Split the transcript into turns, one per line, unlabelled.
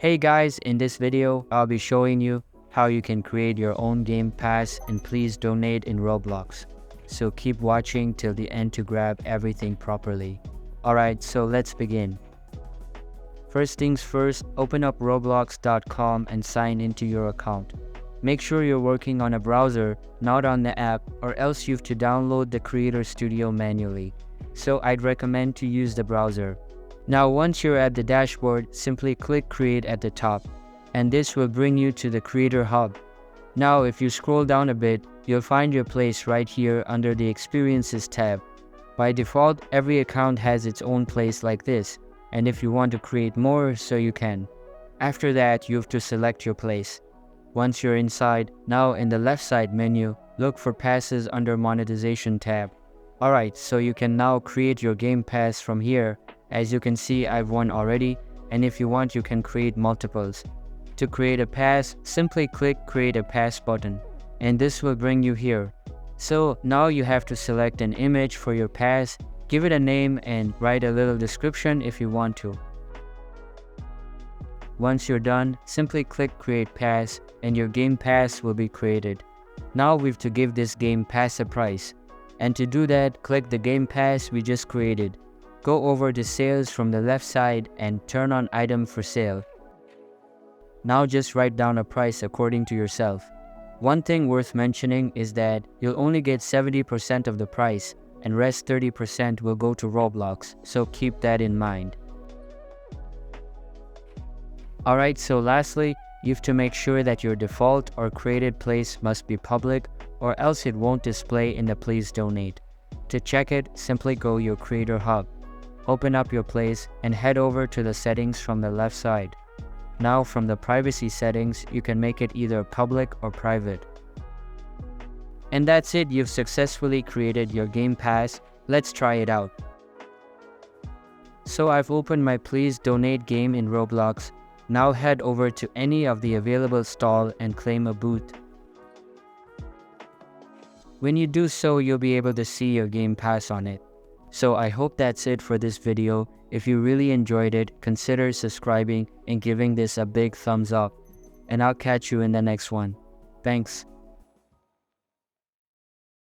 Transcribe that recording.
Hey guys, in this video, I'll be showing you how you can create your own game pass and please donate in Roblox. So keep watching till the end to grab everything properly. Alright, so let's begin. First things first, open up roblox.com and sign into your account. Make sure you're working on a browser, not on the app, or else you have to download the Creator Studio manually. So I'd recommend to use the browser. Now once you're at the dashboard, simply click Create at the top, and this will bring you to the Creator Hub. Now if you scroll down a bit, you'll find your place right here under the Experiences tab. By default, every account has its own place like this, and if you want to create more, so you can. After that, you have to select your place. Once you're inside, now in the left side menu, look for Passes under Monetization tab. Alright, so you can now create your game pass from here. As you can see, I've one already, and if you want, you can create multiples. To create a pass, simply click Create a Pass button, and this will bring you here. So now you have to select an image for your pass, give it a name and write a little description if you want to. Once you're done, simply click Create Pass and your game pass will be created. Now we have to give this game pass a price. And to do that, click the game pass we just created. Go over to Sales from the left side and turn on Item for Sale. Now just write down a price according to yourself. One thing worth mentioning is that you'll only get 70% of the price and rest 30% will go to Roblox, so keep that in mind. Alright, so lastly, you have to make sure that your default or created place must be public or else it won't display in the Please Donate. To check it, simply go your Creator Hub. Open up your place and head over to the settings from the left side. Now from the privacy settings, you can make it either public or private. And that's it, you've successfully created your game pass. Let's try it out. So I've opened my Please Donate game in Roblox. Now head over to any of the available stall and claim a booth. When you do so, you'll be able to see your game pass on it. So I hope that's it for this video. If you really enjoyed it, consider subscribing and giving this a big thumbs up. And I'll catch you in the next one. Thanks.